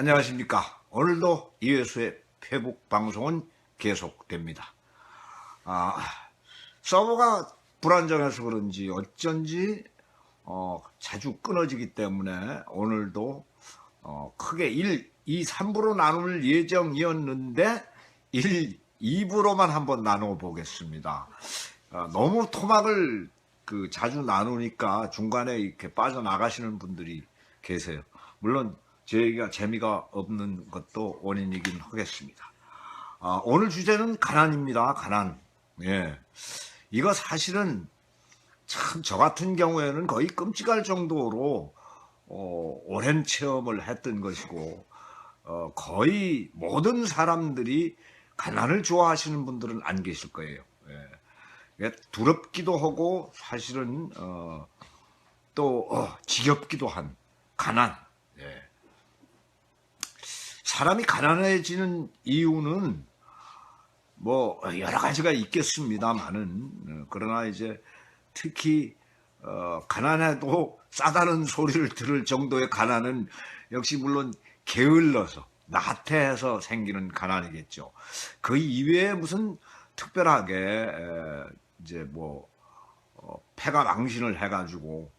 안녕하십니까. 오늘도 이회수의 페북 방송은 계속됩니다. 아, 서버가 불안정해서 그런지 어쩐지 자주 끊어지기 때문에 오늘도 크게 1, 2, 3부로 나눌 예정이었는데 1, 2부로만 한번 나눠 보겠습니다. 너무 토막을 자주 나누니까 중간에 이렇게 빠져나가시는 분들이 계세요. 물론 제 얘기가 재미가 없는 것도 원인이긴 하겠습니다. 오늘 주제는 가난입니다. 가난. 예. 이거 사실은 참 저 같은 경우에는 거의 끔찍할 정도로 오랜 체험을 했던 것이고 거의 모든 사람들이 가난을 좋아하시는 분들은 안 계실 거예요. 예. 두렵기도 하고 사실은 또 지겹기도 한 가난. 예. 사람이 가난해지는 이유는 뭐 여러 가지가 있겠습니다만은 그러나 이제 특히 가난해도 싸다는 소리를 들을 정도의 가난은 역시 물론 게을러서 나태해서 생기는 가난이겠죠. 그 이외에 무슨 특별하게 이제 뭐 패가 망신을 해가지고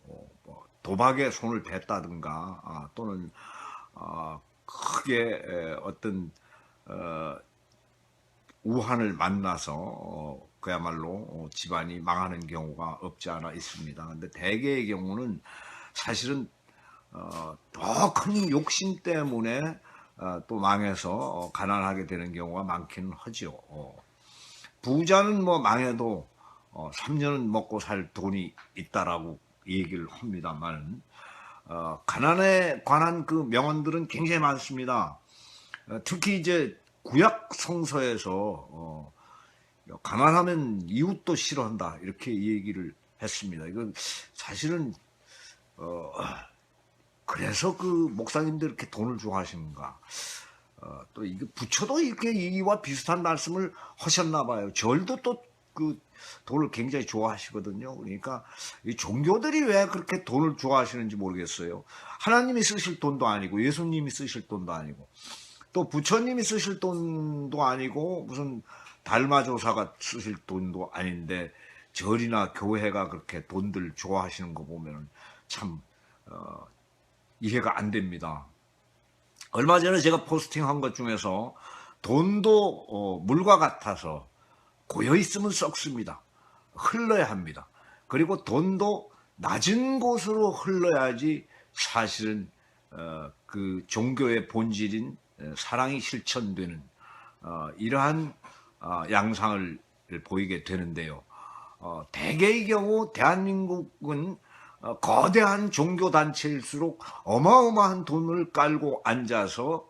뭐 도박에 손을 댔다든가 또는 크게 어떤 우환을 만나서 그야말로 집안이 망하는 경우가 없지 않아 있습니다. 근데 대개의 경우는 사실은 더 큰 욕심 때문에 또 망해서 가난하게 되는 경우가 많기는 하죠. 부자는 뭐 망해도 3년은 먹고 살 돈이 있다라고 얘기를 합니다만 가난에 관한 그 명언들은 굉장히 많습니다. 특히 이제 구약 성서에서 가난하면 이웃도 싫어한다 이렇게 얘기를 했습니다. 이건 사실은 그래서 그 목사님들 이렇게 돈을 좋아하시는가? 또 이게 부처도 이렇게 이와 비슷한 말씀을 하셨나 봐요. 절도 또 그 돈을 굉장히 좋아하시거든요. 그러니까 이 종교들이 왜 그렇게 돈을 좋아하시는지 모르겠어요. 하나님이 쓰실 돈도 아니고 예수님이 쓰실 돈도 아니고 또 부처님이 쓰실 돈도 아니고 무슨 달마조사가 쓰실 돈도 아닌데 절이나 교회가 그렇게 돈들 좋아하시는 거 보면 참 이해가 안 됩니다. 얼마 전에 제가 포스팅한 것 중에서 돈도 물과 같아서 고여 있으면 썩습니다. 흘러야 합니다. 그리고 돈도 낮은 곳으로 흘러야지 사실은 그 종교의 본질인 사랑이 실천되는 이러한 양상을 보이게 되는데요. 대개의 경우 대한민국은 거대한 종교단체일수록 어마어마한 돈을 깔고 앉아서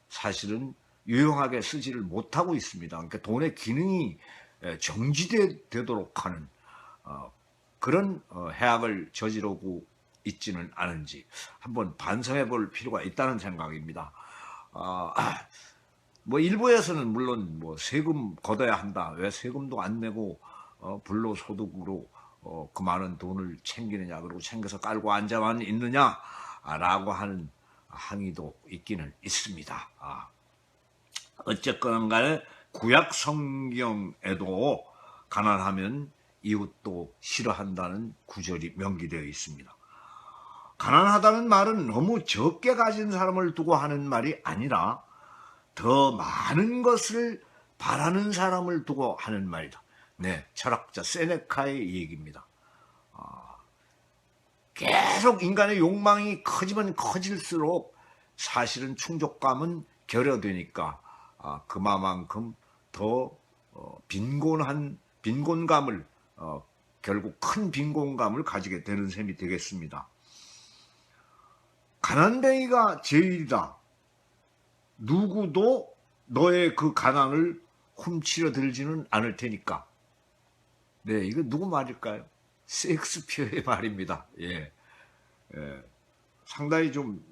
사실은 유용하게 쓰지를 못하고 있습니다. 그러니까 돈의 기능이 정지되도록 하는 그런 해악을 저지르고 있지는 않은지 한번 반성해 볼 필요가 있다는 생각입니다. 뭐 일부에서는 물론 뭐 세금 걷어야 한다. 왜 세금도 안 내고 불로소득으로 그 많은 돈을 챙기느냐, 그리고 챙겨서 깔고 앉아만 있느냐라고 하는 항의도 있기는 있습니다. 어쨌건 간에 구약 성경에도 가난하면 이웃도 싫어한다는 구절이 명기되어 있습니다. 가난하다는 말은 너무 적게 가진 사람을 두고 하는 말이 아니라 더 많은 것을 바라는 사람을 두고 하는 말이다. 네, 철학자 세네카의 얘기입니다. 계속 인간의 욕망이 커지면 커질수록 사실은 충족감은 결여되니까 그만큼 더 빈곤감을 결국 큰 빈곤감을 가지게 되는 셈이 되겠습니다. 가난뱅이가 제일이다. 누구도 너의 그 가난을 훔치려 들지는 않을 테니까. 네, 이거 누구 말일까요? 셰익스피어의 말입니다. 예, 상당히 좀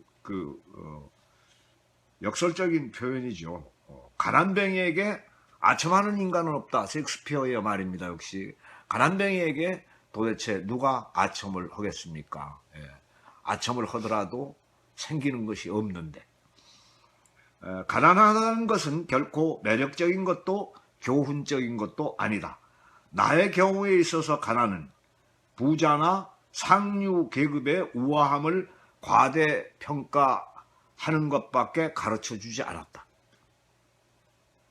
역설적인 표현이죠. 가난뱅이에게 아첨하는 인간은 없다. 셰익스피어의 말입니다. 역시 가난뱅이에게 도대체 누가 아첨을 하겠습니까? 아첨을 하더라도 생기는 것이 없는데 가난하다는 것은 결코 매력적인 것도 교훈적인 것도 아니다. 나의 경우에 있어서 가난은 부자나 상류 계급의 우아함을 과대평가하는 것밖에 가르쳐주지 않았다.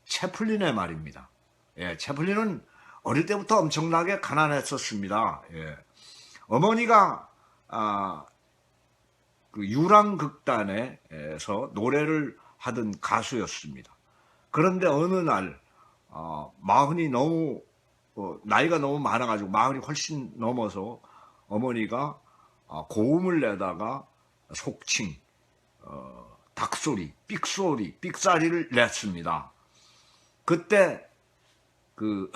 채플린의 말입니다. 예, 채플린은 어릴 때부터 엄청나게 가난했었습니다. 예. 어머니가 그 유랑극단에서 노래를 하던 가수였습니다. 그런데 어느 날 마흔이 너무 나이가 너무 많아가지고 마흔이 훨씬 넘어서 어머니가 고음을 내다가 속칭 닭소리, 삑소리, 삑사리를 냈습니다. 그때 그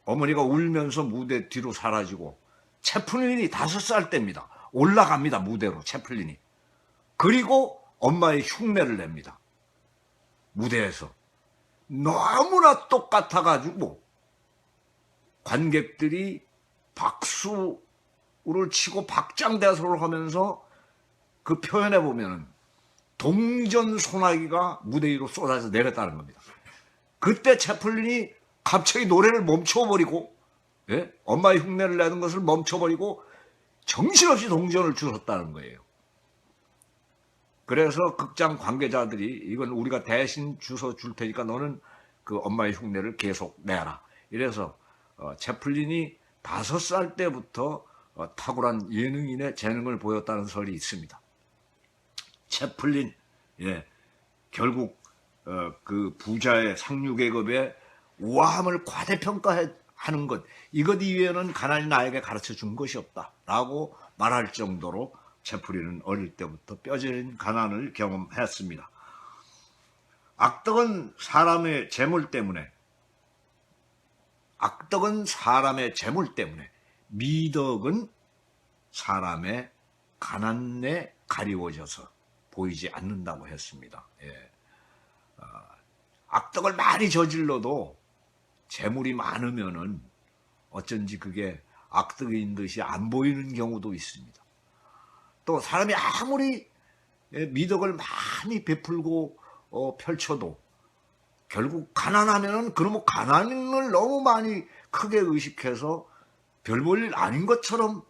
어머니가 울면서 무대 뒤로 사라지고 채플린이 5살 때입니다. 올라갑니다. 무대로 채플린이. 그리고 엄마의 흉내를 냅니다. 무대에서. 너무나 똑같아가지고 관객들이 박수를 치고 박장대소를 하면서 그 표현해 보면은 동전 소나기가 무대 위로 쏟아져 내렸다는 겁니다. 그때 채플린이 갑자기 노래를 멈춰버리고, 예? 엄마의 흉내를 내는 것을 멈춰버리고 정신없이 동전을 주웠다는 거예요. 그래서 극장 관계자들이 이건 우리가 대신 주워 줄 테니까 너는 그 엄마의 흉내를 계속 내라. 이래서 채플린이 5살 때부터 탁월한 예능인의 재능을 보였다는 설이 있습니다. 채플린, 예, 결국 그 부자의 상류계급의 우아함을 과대평가하는 것, 이것 이외에는 가난이 나에게 가르쳐 준 것이 없다라고 말할 정도로 채플린은 어릴 때부터 뼈저린 가난을 경험했습니다. 악덕은 사람의 재물 때문에, 미덕은 사람의 가난에 가리워져서 보이지 않는다고 했습니다. 예. 악덕을 많이 저질러도 재물이 많으면은 어쩐지 그게 악덕인 듯이 안 보이는 경우도 있습니다. 또 사람이 아무리 미덕을 많이 베풀고 펼쳐도 결국 가난하면은 그러면 가난을 너무 많이 크게 의식해서 별 볼 일 아닌 것처럼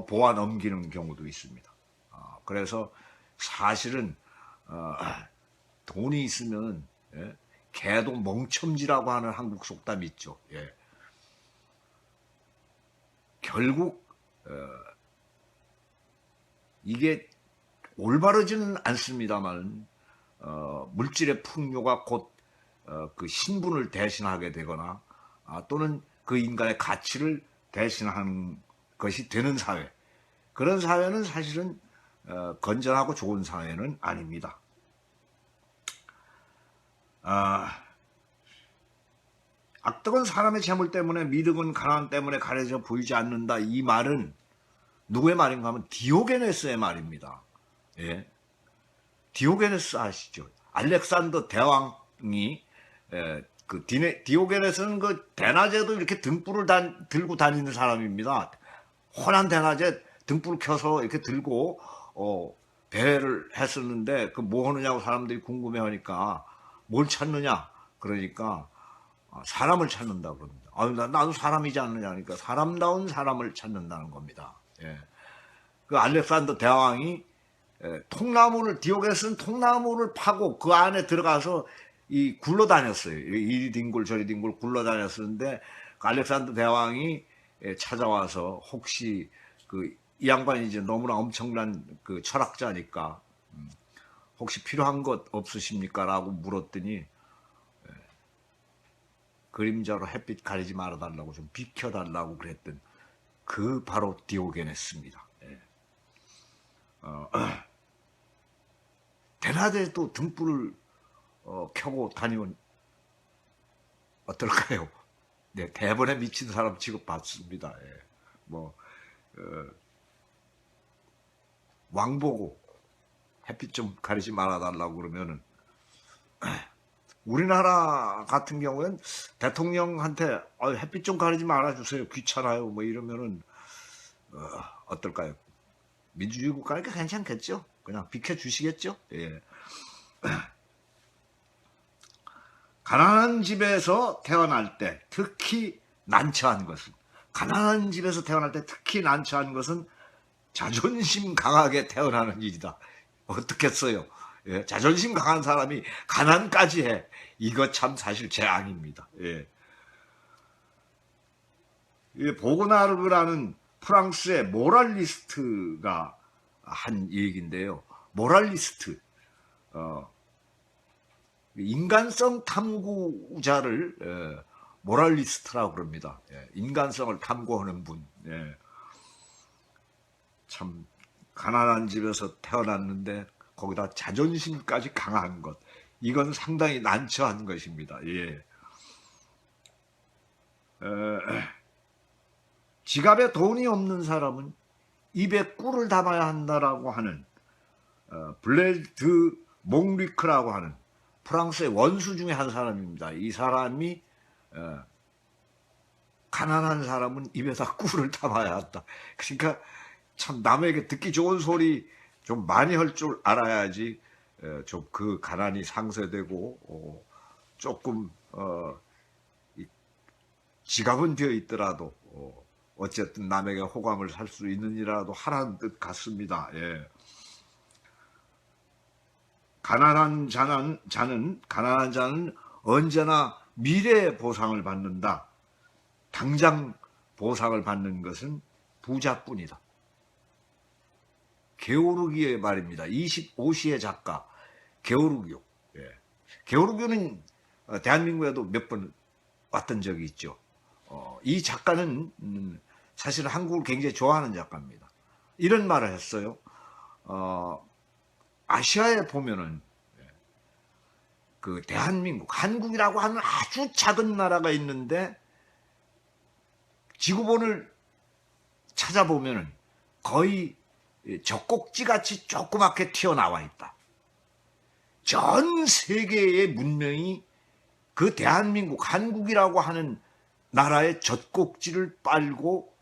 보아 넘기는 경우도 있습니다. 그래서 사실은 돈이 있으면, 예, 개도 멍첨지라고 하는 한국 속담이 있죠. 예. 결국 이게 올바르지는 않습니다만 물질의 풍요가 곧 그 신분을 대신하게 되거나 또는 그 인간의 가치를 대신하는 것이 되는 사회, 그런 사회는 사실은 건전하고 좋은 사회는 아닙니다. 악덕은 사람의 재물 때문에, 미덕은 가난 때문에 가려져 보이지 않는다. 이 말은 누구의 말인가 하면 디오게네스의 말입니다. 예. 디오게네스 아시죠? 알렉산더 대왕이 그 디오게네스는 그 대낮에도 이렇게 등불을 들고 다니는 사람입니다. 혼한 대낮에 등불을 켜서 이렇게 들고 배회를 했었는데 그 뭐 하느냐고 사람들이 궁금해하니까 뭘 찾느냐 그러니까 사람을 찾는다 그럽니다. 나도 사람이지 않느냐 하니까 사람다운 사람을 찾는다는 겁니다. 예. 그 알렉산더 대왕이 디오게네스는 통나무를 파고 그 안에 들어가서 굴러다녔어요. 이리 뒹굴 저리 뒹굴 굴러다녔었는데 그 알렉산더 대왕이 찾아와서 혹시 이 양반이 이제 너무나 엄청난 그 철학자니까 혹시 필요한 것 없으십니까? 라고 물었더니 그림자로 햇빛 가리지 말아달라고 좀 비켜달라고 그랬던 그 바로 디오게네스입니다. 대낮에 또 등불을 켜고 다니면 어떨까요? 네, 대본에 미친 사람 취급받습니다. 예. 왕보고 햇빛 좀 가리지 말아달라고 그러면은 우리나라 같은 경우엔 대통령한테 햇빛 좀 가리지 말아주세요. 귀찮아요. 뭐 이러면은 어떨까요? 민주주의 국가니까 괜찮겠죠. 그냥 비켜주시겠죠. 예. 가난한 집에서 태어날 때 특히 난처한 것은, 가난한 집에서 태어날 때 특히 난처한 것은 자존심 강하게 태어나는 일이다. 어떻겠어요? 예, 자존심 강한 사람이 가난까지 해. 이거 참 사실 재앙입니다. 예. 보고나르라는 프랑스의 모랄리스트가 한 얘기인데요. 모랄리스트, 인간성 탐구자를 모랄리스트라고 그럽니다. 예, 인간성을 탐구하는 분. 예. 참 가난한 집에서 태어났는데 거기다 자존심까지 강한 것, 이건 상당히 난처한 것입니다. 예. 지갑에 돈이 없는 사람은 입에 꿀을 담아야 한다라고 하는 블레드 몽리크라고 하는 프랑스의 원수 중에 한 사람입니다. 이 사람이 가난한 사람은 입에다 꿀을 담아야 한다. 그러니까 참 남에게 듣기 좋은 소리 좀 많이 할 줄 알아야지 좀 그 가난이 상쇄되고 조금 지갑은 비어 있더라도 어쨌든 남에게 호감을 살 수 있는 일이라도 하라는 뜻 같습니다. 예. 가난한 자는 언제나 미래의 보상을 받는다. 당장 보상을 받는 것은 부자뿐이다. 게오르기의 말입니다. 25시의 작가 게오르기요. 예. 게오르기는 대한민국에도 몇 번 왔던 적이 있죠. 이 작가는 사실 한국을 굉장히 좋아하는 작가입니다. 이런 말을 했어요. 아시아에 보면은 그 대한민국, 한국이라고 하는 아주 작은 나라가 있는데 지구본을 찾아보면은 거의 젖꼭지같이 조그맣게 튀어나와 있다. 전 세계의 문명이 그 대한민국, 한국이라고 하는 나라의 젖꼭지를 빨고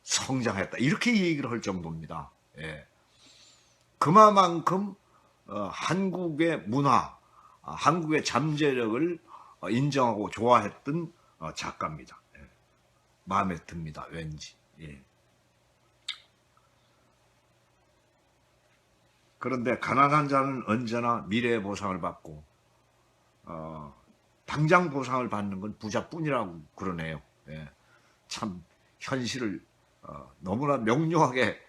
성장했다. 이렇게 얘기를 할 정도입니다. 예. 그만큼 한국의 문화, 한국의 잠재력을 인정하고 좋아했던 작가입니다. 예. 마음에 듭니다. 왠지. 예. 그런데 가난한 자는 언제나 미래의 보상을 받고 당장 보상을 받는 건 부자뿐이라고 그러네요. 예. 참 현실을 너무나 명료하게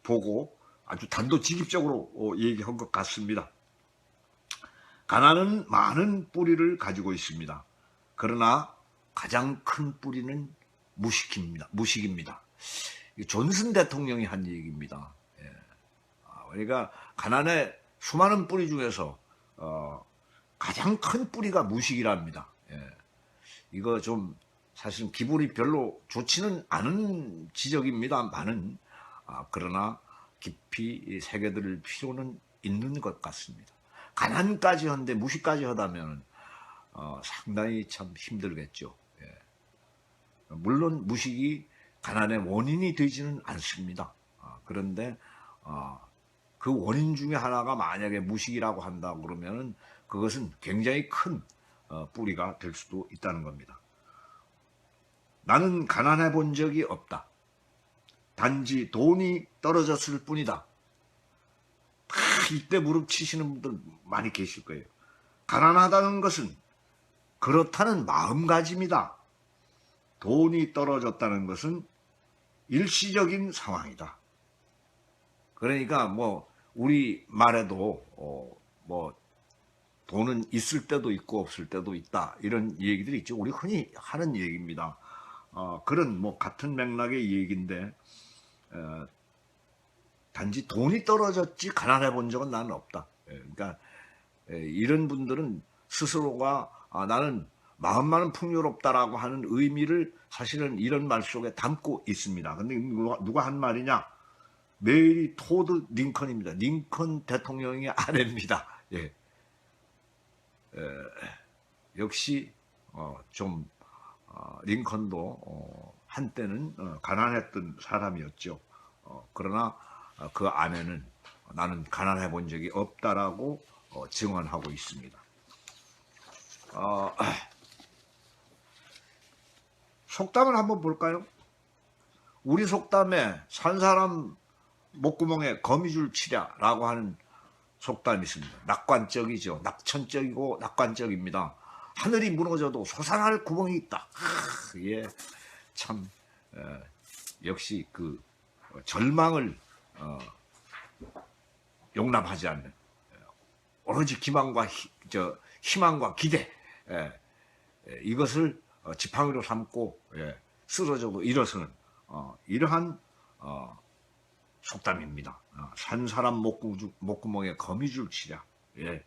보고 아주 단도직입적으로 얘기한 것 같습니다. 가난은 많은 뿌리를 가지고 있습니다. 그러나 가장 큰 뿌리는 무식입니다. 존슨 대통령이 한 얘기입니다. 예. 그러니까 가난의 수많은 뿌리 중에서 가장 큰 뿌리가 무식이랍니다. 예. 이거 좀 사실 기분이 별로 좋지는 않은 지적입니다만은 그러나 깊이 새겨들 필요는 있는 것 같습니다. 가난까지 하는데 무식까지 하다면 상당히 참 힘들겠죠. 예. 물론 무식이 가난의 원인이 되지는 않습니다. 그런데 그 원인 중에 하나가 만약에 무식이라고 한다 그러면은 그것은 굉장히 큰 뿌리가 될 수도 있다는 겁니다. 나는 가난해 본 적이 없다. 단지 돈이 떨어졌을 뿐이다. 이때 무릎 치시는 분들 많이 계실 거예요. 가난하다는 것은 그렇다는 마음가짐이다. 돈이 떨어졌다는 것은 일시적인 상황이다. 그러니까 뭐 우리 말에도 뭐 돈은 있을 때도 있고 없을 때도 있다, 이런 얘기들이 있죠. 우리 흔히 하는 얘기입니다. 그런 뭐 같은 맥락의 얘기인데 단지 돈이 떨어졌지 가난해 본 적은 나는 없다. 그러니까 이런 분들은 스스로가 나는 마음만은 풍요롭다라고 하는 의미를 사실은 이런 말 속에 담고 있습니다. 근데 누가 한 말이냐? 메리 토드 링컨입니다. 링컨 대통령의 아내입니다. 예. 역시 좀 링컨도 한때는 가난했던 사람이었죠. 그러나 그 아내는 나는 가난해 본 적이 없다라고 증언하고 있습니다. 어, 속담을 한번 볼까요? 우리 속담에 산 사람 목구멍에 거미줄 치랴라고 하는 속담이 있습니다. 낙관적이죠. 낙천적이고 낙관적입니다. 하늘이 무너져도 솟아날 구멍이 있다. 예, 참 역시 그 절망을 용납하지 않는 오로지 희망과 기대 이것을 지팡이로 삼고 쓰러져도 일어서는 이러한 속담입니다. 산 사람 목구멍에 거미줄 치랴. 예.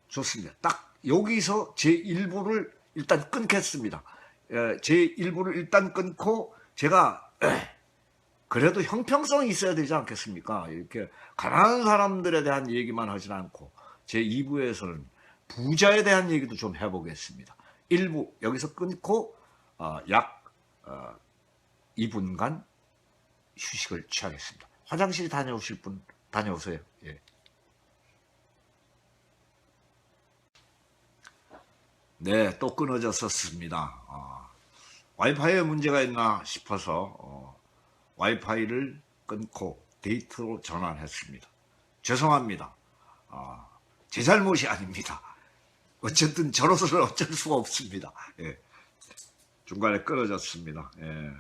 좋습니다. 딱 여기서 제1부를 일단 끊겠습니다. 제1부를 일단 끊고 제가 그래도 형평성이 있어야 되지 않겠습니까? 이렇게 가난한 사람들에 대한 얘기만 하진 않고 제2부에서는 부자에 대한 얘기도 좀 해보겠습니다. 1부 여기서 끊고 약 2분간 휴식을 취하겠습니다. 화장실 다녀오실 분 다녀오세요. 예. 네, 또 끊어졌었습니다. 와이파이에 문제가 있나 싶어서 와이파이를 끊고 데이터로 전환했습니다. 죄송합니다. 제 잘못이 아닙니다. 어쨌든 저로서는 어쩔 수가 없습니다. 예. 중간에 끊어졌습니다. 예.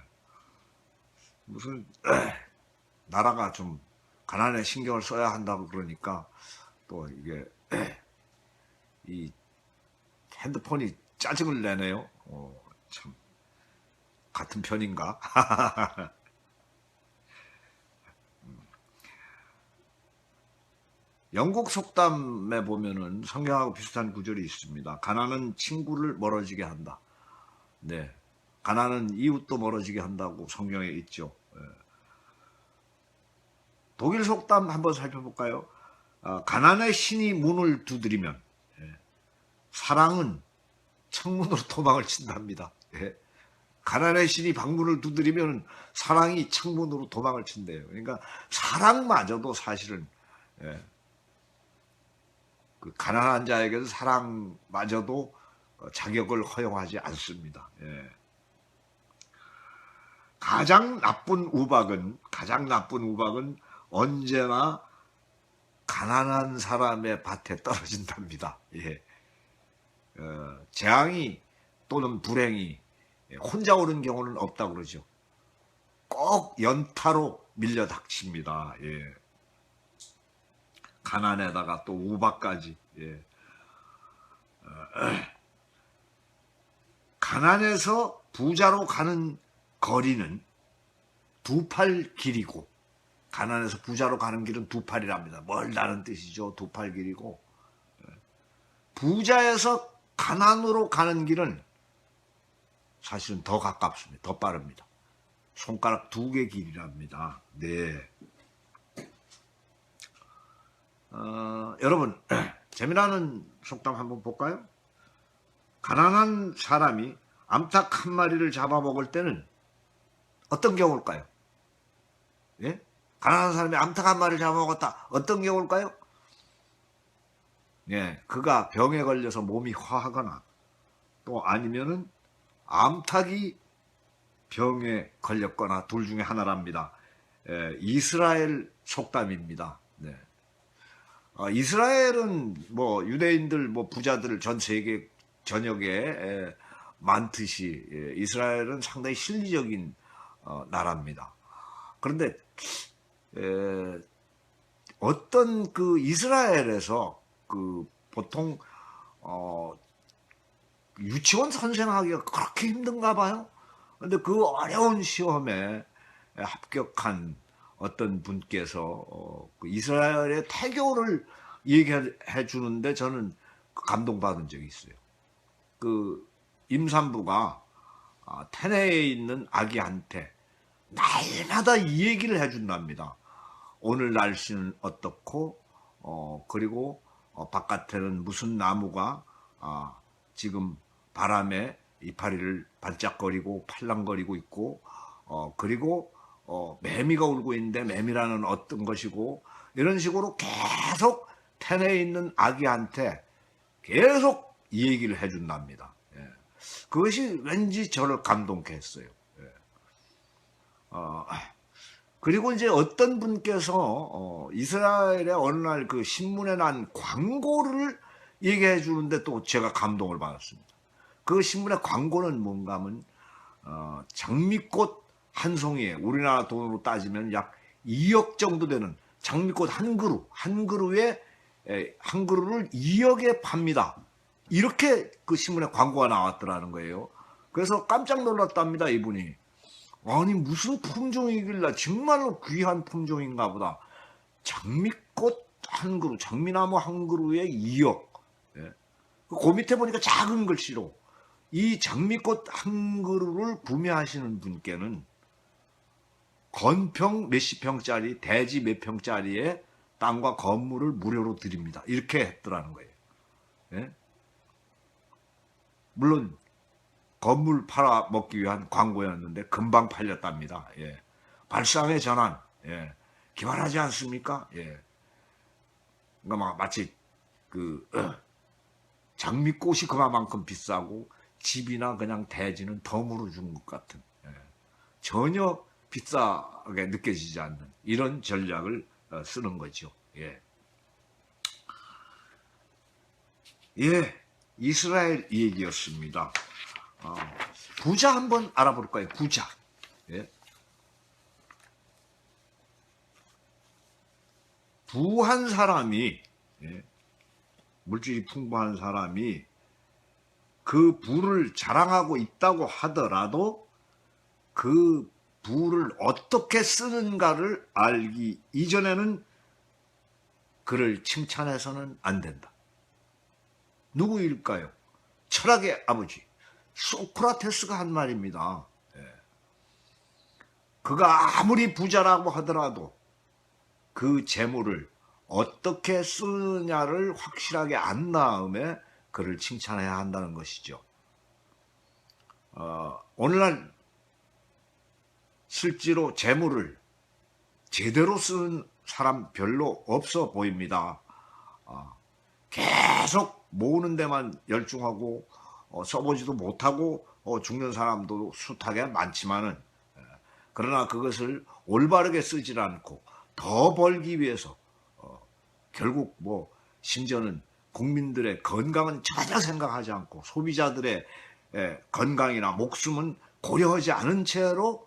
무슨 나라가 좀 가난에 신경을 써야 한다고 그러니까 또 이게 이 핸드폰이 짜증을 내네요. 참 같은 편인가? 영국 속담에 보면은 성경하고 비슷한 구절이 있습니다. 가난은 친구를 멀어지게 한다. 네, 가난은 이웃도 멀어지게 한다고 성경에 있죠. 독일 속담 한번 살펴볼까요? 가난의 신이 문을 두드리면 사랑은 창문으로 도망을 친답니다. 가난의 신이 방문을 두드리면 사랑이 창문으로 도망을 친대요. 그러니까 사랑마저도 사실은 그 가난한 자에게는 사랑마저도 자격을 허용하지 않습니다. 가장 나쁜 우박은 언제나 가난한 사람의 밭에 떨어진답니다. 재앙이 또는 불행이 혼자 오는 경우는 없다고 그러죠. 꼭 연타로 밀려 닥칩니다. 가난에다가 또 우박까지. 가난에서 부자로 가는 거리는 두 팔 길이고, 가난에서 부자로 가는 길은 두 팔이랍니다. 멀다는 뜻이죠. 두 팔 길이고, 부자에서 가난으로 가는 길은 사실은 더 가깝습니다. 더 빠릅니다. 손가락 2개 길이랍니다. 네. 여러분, 재미나는 속담 한번 볼까요? 가난한 사람이 암탉 한 마리를 잡아먹을 때는 어떤 경우일까요? 예? 가난한 사람이 암탉 한 마리를 잡아먹었다. 어떤 경우일까요? 예, 그가 병에 걸려서 몸이 화하거나 또 아니면은 암탉이 병에 걸렸거나 둘 중에 하나랍니다. 이스라엘 속담입니다. 네. 이스라엘은 뭐 유대인들 뭐 부자들 전 세계 전역에 많듯이 이스라엘은 상당히 실리적인 나라입니다. 그런데 어떤 그 이스라엘에서 그 보통 유치원 선생하기가 그렇게 힘든가 봐요. 근데 그 어려운 시험에 합격한 어떤 분께서 그 이스라엘의 태교를 얘기해 주는데 저는 감동받은 적이 있어요. 그 임산부가 태내에 있는 아기한테 날마다 이 얘기를 해준답니다. 오늘 날씨는 어떻고 그리고 바깥에는 무슨 나무가 지금 바람에 이파리를 반짝거리고 팔랑거리고 있고 그리고 매미가 울고 있는데 매미라는 어떤 것이고 이런 식으로 계속 텐에 있는 아기한테 계속 이 얘기를 해준답니다. 예. 그것이 왠지 저를 감동케 했어요. 예. 그리고 이제 어떤 분께서 이스라엘의 어느 날 그 신문에 난 광고를 얘기해 주는데 또 제가 감동을 받았습니다. 그 신문의 광고는 뭔가 하면 장미꽃 한 송이에 우리나라 돈으로 따지면 약 2억 정도 되는 장미꽃 한 그루에 한 그루를 2억에 팝니다. 이렇게 그 신문에 광고가 나왔더라는 거예요. 그래서 깜짝 놀랐답니다, 이분이. 아니 무슨 품종이길래 정말로 귀한 품종인가 보다. 장미꽃 한 그루, 장미나무 한 그루에 2억. 예. 그 밑에 보니까 작은 글씨로 이 장미꽃 한 그루를 구매하시는 분께는 건평 몇십 평짜리, 대지 몇 평짜리의 땅과 건물을 무료로 드립니다. 이렇게 했더라는 거예요. 예? 물론 건물 팔아먹기 위한 광고였는데 금방 팔렸답니다. 예. 발상의 전환, 예. 기발하지 않습니까? 예. 그러니까 마치 그 장미꽃이 그만큼 비싸고 집이나 그냥 대지는 덤으로 준 것 같은, 예. 전혀 비싸게 느껴지지 않는 이런 전략을 쓰는 거죠. 예. 예, 이스라엘 얘기였습니다. 부자 한번 알아볼까요? 부자. 예. 부한 사람이, 예. 물질이 풍부한 사람이 그 부를 자랑하고 있다고 하더라도 그 부를 어떻게 쓰는가를 알기 이전에는 그를 칭찬해서는 안 된다. 누구일까요? 철학의 아버지 소크라테스가 한 말입니다. 예. 그가 아무리 부자라고 하더라도 그 재물을 어떻게 쓰느냐를 확실하게 안 다음에 그를 칭찬해야 한다는 것이죠. 오늘날 실제로 재물을 제대로 쓰는 사람 별로 없어 보입니다. 계속 모으는 데만 열중하고 써보지도 못하고 죽는 사람도 숱하게 많지만은, 그러나 그것을 올바르게 쓰질 않고 더 벌기 위해서 결국 뭐 심지어는 국민들의 건강은 전혀 생각하지 않고 소비자들의 건강이나 목숨은 고려하지 않은 채로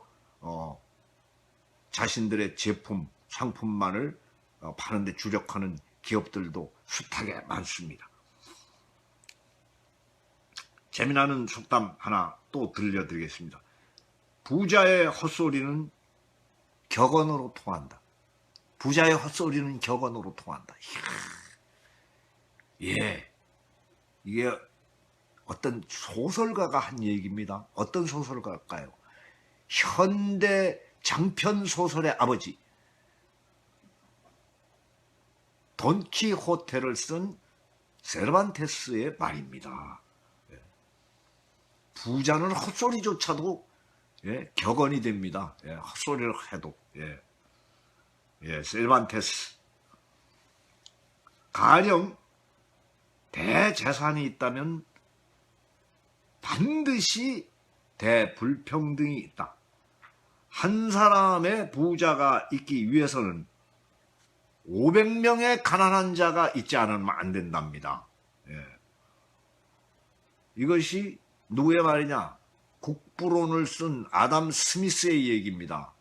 자신들의 제품, 상품만을 파는 데 주력하는 기업들도 숱하게 많습니다. 재미나는 속담 하나 또 들려드리겠습니다. 부자의 헛소리는 격언으로 통한다. 부자의 헛소리는 격언으로 통한다. 이야. 예, 이게 어떤 소설가가 한 얘기입니다. 어떤 소설가일까요? 현대 장편 소설의 아버지, 돈키호테를 쓴 세르반테스의 말입니다. 부자는 헛소리조차도 격언이 됩니다. 헛소리를 해도. 세르반테스. 가령 대재산이 있다면 반드시 대불평등이 있다. 한 사람의 부자가 있기 위해서는 500명의 가난한 자가 있지 않으면 안 된답니다. 이것이 누구의 말이냐? 국부론을 쓴 아담 스미스의 얘기입니다.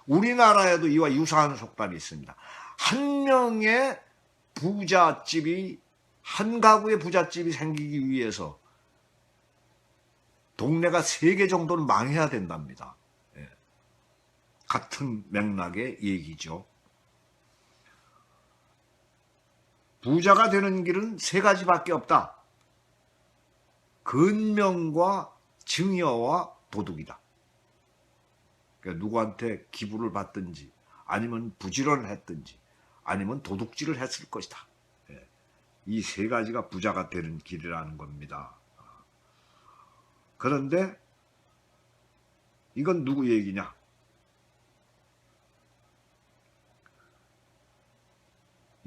우리나라에도 이와 유사한 속담이 있습니다. 한 명의 부잣집이, 한 가구의 부잣집이 생기기 위해서 동네가 3개 정도는 망해야 된답니다. 같은 맥락의 얘기죠. 부자가 되는 길은 3가지밖에 없다. 근명과 증여와 도둑이다. 그러니까 누구한테 기부를 받든지 아니면 부지런했든지 아니면 도둑질을 했을 것이다. 이 3가지가 부자가 되는 길이라는 겁니다. 그런데 이건 누구 얘기냐?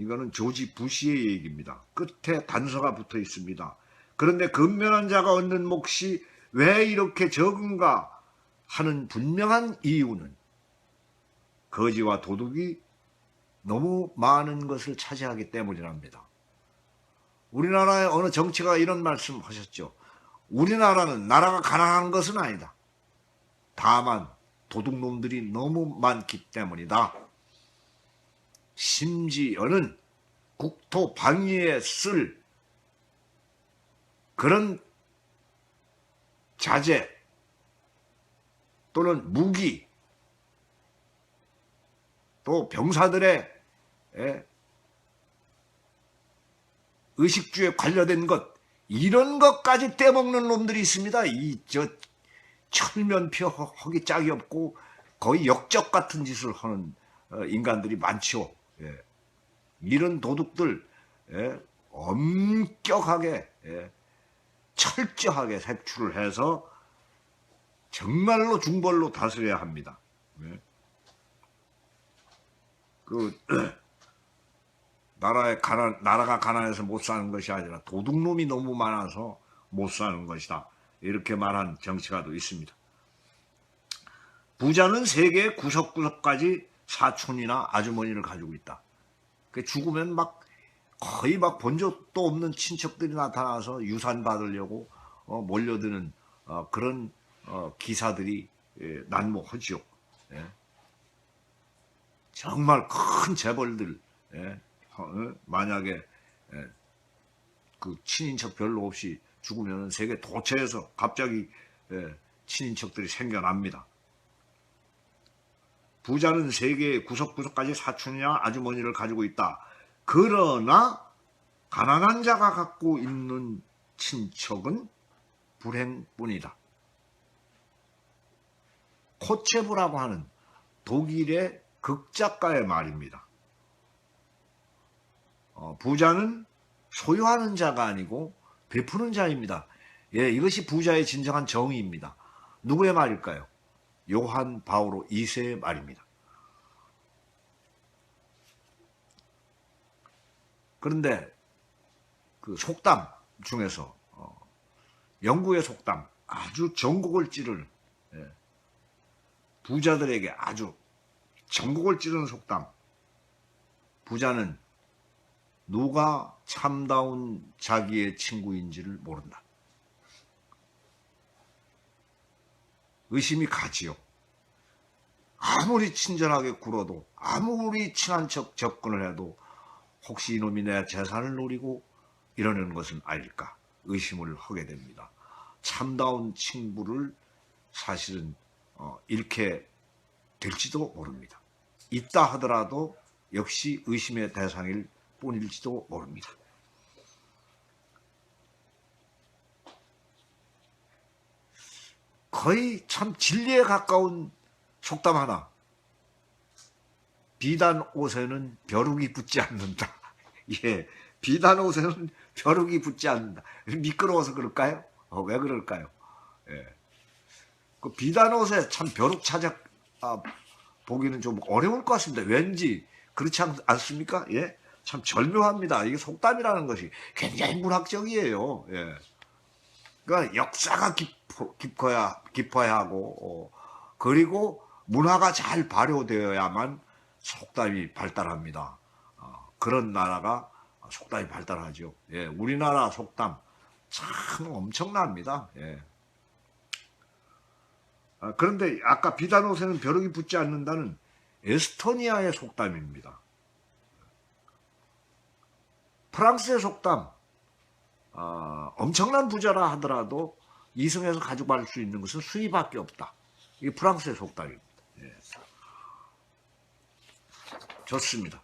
이거는 조지 부시의 얘기입니다. 끝에 단서가 붙어 있습니다. 그런데 근면한 자가 얻는 몫이 왜 이렇게 적은가 하는 분명한 이유는 거지와 도둑이 너무 많은 것을 차지하기 때문이랍니다. 우리나라의 어느 정치가 이런 말씀을 하셨죠. 우리나라는 나라가 가난한 것은 아니다. 다만 도둑놈들이 너무 많기 때문이다. 심지어는 국토 방위에 쓸 그런 자재 또는 무기 또 병사들의 의식주에 관련된 것 이런 것까지 떼먹는 놈들이 있습니다. 철면피 허기 짝이 없고 거의 역적 같은 짓을 하는 인간들이 많죠. 이런 도둑들 엄격하게 철저하게 색출을 해서 정말로 중벌로 다스려야 합니다. 나라가 가난해서 못 사는 것이 아니라 도둑놈이 너무 많아서 못 사는 것이다. 이렇게 말한 정치가도 있습니다. 부자는 세계의 구석구석까지 사촌이나 아주머니를 가지고 있다. 죽으면 거의 본 적도 없는 친척들이 나타나서 유산 받으려고 몰려드는 그런 기사들이 난무하지요. 정말 큰 재벌들 만약에 그 친인척 별로 없이 죽으면 세계 도처에서 갑자기 친인척들이 생겨납니다. 부자는 세계의 구석구석까지 사촌이나 아주머니를 가지고 있다. 그러나 가난한 자가 갖고 있는 친척은 불행뿐이다. 코체부라고 하는 독일의 극작가의 말입니다. 부자는 소유하는 자가 아니고 베푸는 자입니다. 이것이 부자의 진정한 정의입니다. 누구의 말일까요? 요한 바오로 2세의 말입니다. 그런데 그 속담 중에서 영국의 속담 아주 전곡을 찌르는 부자들에게 아주 전곡을 찌르는 속담. 부자는 누가 참다운 자기의 친구인지를 모른다. 의심이 가지요. 아무리 친절하게 굴어도 아무리 친한 척 접근을 해도 혹시 이놈이 내 재산을 노리고 이러는 것은 아닐까 의심을 하게 됩니다. 참다운 친구를 사실은 잃게 될지도 모릅니다. 있다 하더라도 역시 의심의 대상일 뿐일지도 모릅니다. 거의 참 진리에 가까운 속담 하나. 비단 옷에는 벼룩이 붙지 않는다. 비단 옷에는 벼룩이 붙지 않는다. 미끄러워서 그럴까요? 왜 그럴까요? 그 비단 옷에 참 벼룩 찾아 보기는 좀 어려울 것 같습니다. 왠지 그렇지 않습니까? 참 절묘합니다. 이게 속담이라는 것이 굉장히 문학적이에요. 그러니까 역사가 깊어야 하고 그리고 문화가 잘 발효되어야만 속담이 발달합니다. 그런 나라가 속담이 발달하죠. 우리나라 속담 참 엄청납니다. 그런데 아까 비단 옷에는 벼룩이 붙지 않는다는 에스토니아의 속담입니다. 프랑스의 속담, 엄청난 부자라 하더라도 이승에서 가져갈 수 있는 것은 수위밖에 없다. 이게 프랑스의 속담입니다. 좋습니다.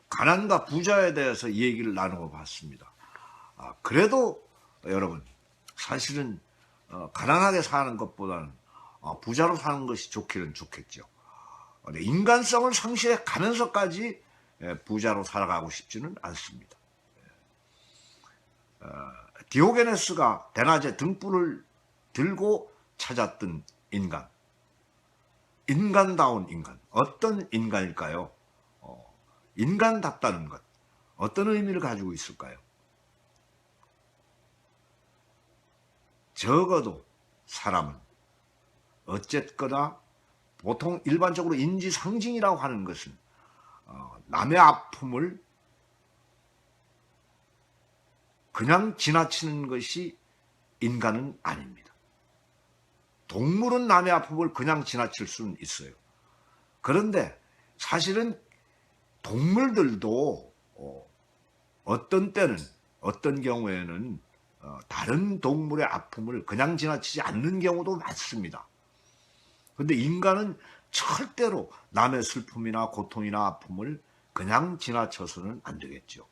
가난과 부자에 대해서 얘기를 나누어 봤습니다. 그래도 여러분 사실은 가난하게 사는 것보다는 부자로 사는 것이 좋기는 좋겠죠. 인간성을 상실해 가면서까지 부자로 살아가고 싶지는 않습니다. 디오게네스가 대낮에 등불을 들고 찾았던 인간, 인간다운 인간, 어떤 인간일까요? 인간답다는 것, 어떤 의미를 가지고 있을까요? 적어도 사람은 어쨌거나 보통 일반적으로 인지상정이라고 하는 것은 남의 아픔을 그냥 지나치는 것이 인간은 아닙니다. 동물은 남의 아픔을 그냥 지나칠 수는 있어요. 그런데 사실은 동물들도 어떤 때는, 어떤 경우에는 다른 동물의 아픔을 그냥 지나치지 않는 경우도 많습니다. 그런데 인간은 절대로 남의 슬픔이나 고통이나 아픔을 그냥 지나쳐서는 안 되겠죠.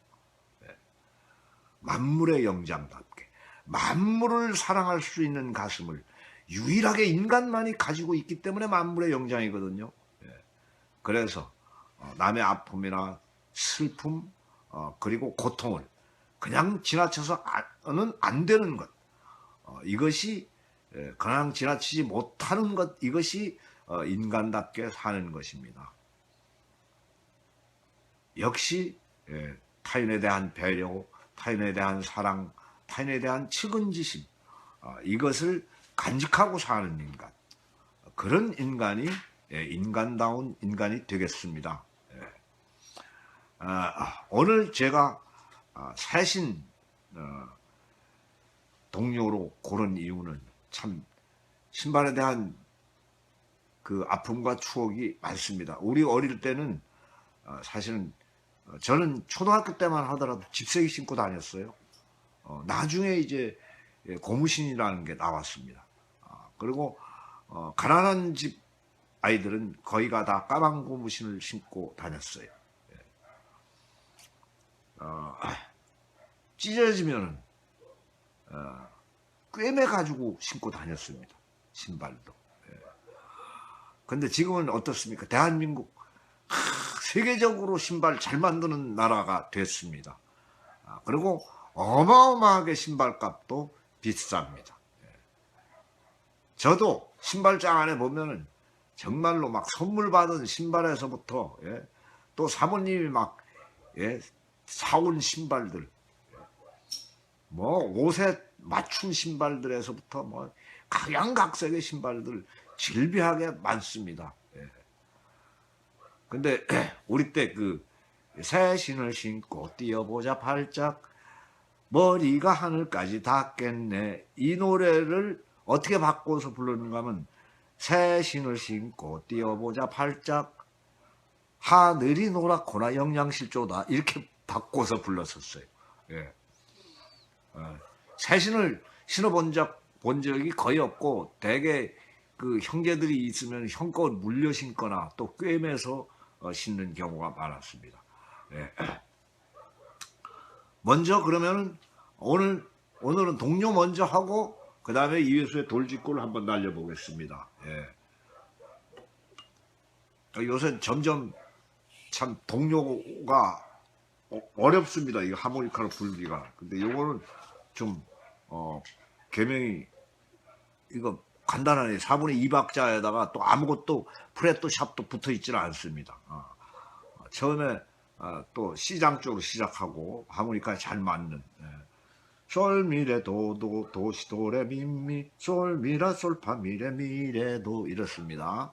만물의 영장답게 만물을 사랑할 수 있는 가슴을 유일하게 인간만이 가지고 있기 때문에 만물의 영장이거든요. 그래서 남의 아픔이나 슬픔 그리고 고통을 그냥 지나쳐서는 안 되는 것, 이것이 그냥 지나치지 못하는 것, 이것이 인간답게 사는 것입니다. 역시 타인에 대한 배려, 타인에 대한 사랑, 타인에 대한 측은지심, 이것을 간직하고 사는 인간, 그런 인간이 인간다운 인간이 되겠습니다. 오늘 제가 새신 동료로 고른 이유는 참 신발에 대한 그 아픔과 추억이 많습니다. 우리 어릴 때는 사실은 저는 초등학교 때만 하더라도 집세기 신고 다녔어요. 나중에 이제 고무신이라는 게 나왔습니다. 그리고 가난한 집 아이들은 거의가 다 까만 고무신을 신고 다녔어요. 찢어지면은 꿰매 가지고 신고 다녔습니다. 신발도. 근데 지금은 어떻습니까? 대한민국 세계적으로 신발 잘 만드는 나라가 됐습니다. 그리고 어마어마하게 신발값도 비쌉니다. 저도 신발장 안에 보면은 정말로 막 선물 받은 신발에서부터 또 사모님이 막 사온 신발들, 뭐 옷에 맞춘 신발들에서부터 뭐 각양각색의 신발들 질비하게 많습니다. 근데 우리 때 그 새 신을 신고 뛰어보자 발짝 머리가 하늘까지 닿겠네, 이 노래를 어떻게 바꿔서 부르는가 하면 새 신을 신고 뛰어보자 발짝 하늘이 노랗거나 영양실조다, 이렇게 바꿔서 불렀었어요. 새 신을 신어본 적이 거의 없고, 대개 그 형제들이 있으면 형껏 물려 신거나 또 꿰매서 신는 경우가 많았습니다. 먼저 그러면은 오늘은 동료 먼저 하고 그 다음에 이회수의 돌직구를 한번 날려보겠습니다. 요새 점점 참 동료가 어렵습니다. 이거 하모니카로 불기가. 근데 요거는 좀 개명이 이거 간단하네. 4분의 2박자에다가 또 아무것도 프렛도 샵도 붙어 있지는 않습니다. 처음에 또 C장 쪽으로 시작하고 하모니카에 잘 맞는 솔미레 도도 도시도레 미미 솔미라 솔파 미레 미레도 이렇습니다.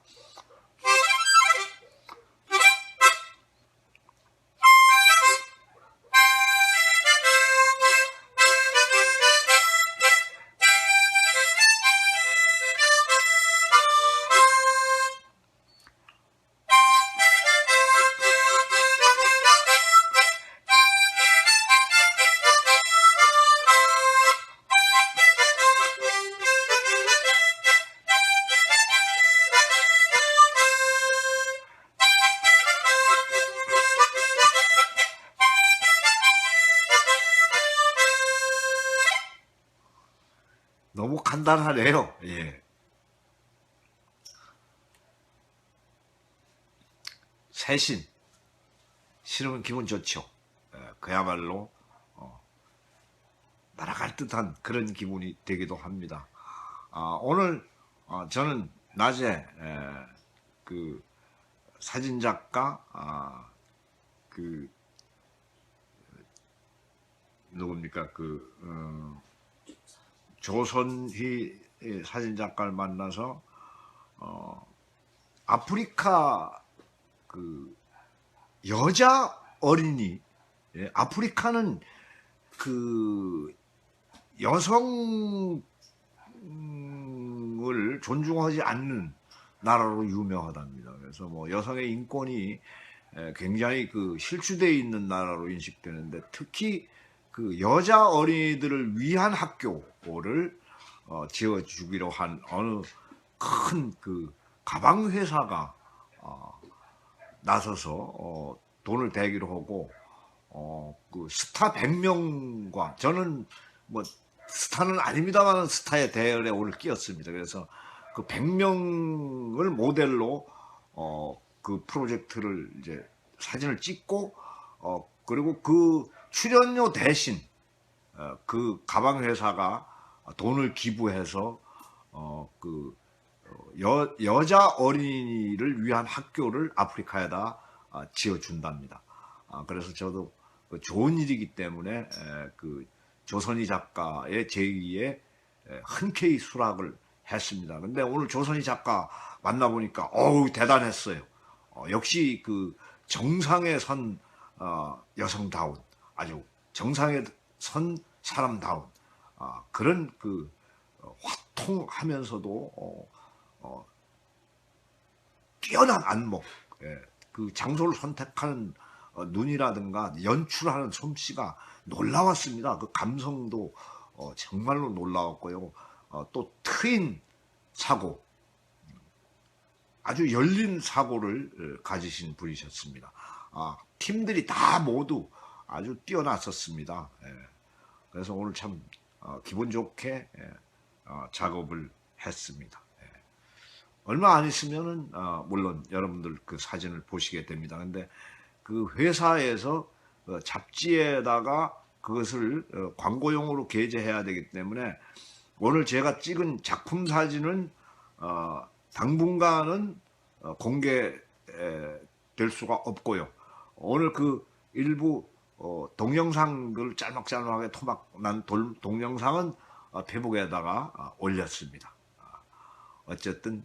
너무 간단하네요. 새신 신으면 기분 좋죠. 그야말로 날아갈 듯한 그런 기분이 되기도 합니다. 오늘 저는 낮에 그 사진작가 그 누굽니까 조선희 사진작가를 만나서 아프리카 그 여자 어린이, 아프리카는 그 여성을 존중하지 않는 나라로 유명하답니다. 그래서 뭐 여성의 인권이 굉장히 그 실추되어 있는 나라로 인식되는데, 특히 그 여자 어린이들을 위한 학교를 지어주기로 한 어느 큰 그 가방 회사가 나서서 돈을 대기로 하고 그 스타 100명과, 저는 뭐 스타는 아닙니다만 스타의 대열에 오늘 끼었습니다. 그래서 그 100명을 모델로 그 프로젝트를 이제 사진을 찍고 그리고 그 출연료 대신 그 가방 회사가 돈을 기부해서 그 여자 어린이를 위한 학교를 아프리카에다 지어준답니다. 그래서 저도 좋은 일이기 때문에 그 조선희 작가의 제의에 흔쾌히 수락을 했습니다. 근데 오늘 조선희 작가 만나보니까 어우 대단했어요. 역시 그 정상에 선 여성다운, 아주 정상에 선 사람다운 그런 그 화통하면서도 뛰어난 안목, 그 장소를 선택하는 눈이라든가 연출하는 솜씨가 놀라웠습니다. 그 감성도 정말로 놀라웠고요. 또 트인 사고, 아주 열린 사고를 가지신 분이셨습니다. 팀들이 다 모두 아주 뛰어났었습니다. 그래서 오늘 참 기분 좋게 작업을 했습니다. 얼마 안 있으면은 물론 여러분들 그 사진을 보시게 됩니다. 근데 그 회사에서 잡지에다가 그것을 광고용으로 게재해야 되기 때문에 오늘 제가 찍은 작품 사진은 당분간은 공개될 수가 없고요. 오늘 그 일부 동영상들 짤막짤막하게 토막난 동영상은 페이북에다가 올렸습니다. 어쨌든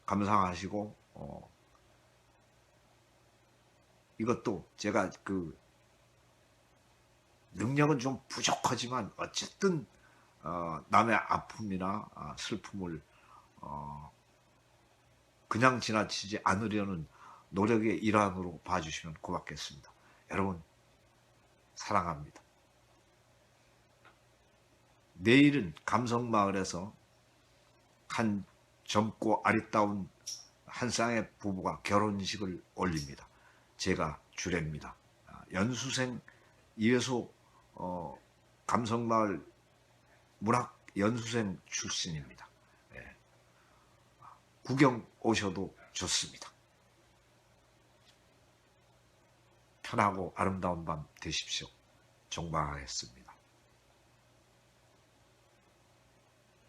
감상하시고 이것도 제가 그 능력은 좀 부족하지만 어쨌든 남의 아픔이나 슬픔을 그냥 지나치지 않으려는 노력의 일환으로 봐주시면 고맙겠습니다. 여러분 사랑합니다. 내일은 감성마을에서 한 젊고 아리따운 한 쌍의 부부가 결혼식을 올립니다. 제가 주례입니다. 연수생 이회소 감성마을 문학 연수생 출신입니다. 구경 오셔도 좋습니다. 편하고 아름다운 밤 되십시오. 종방하겠습니다.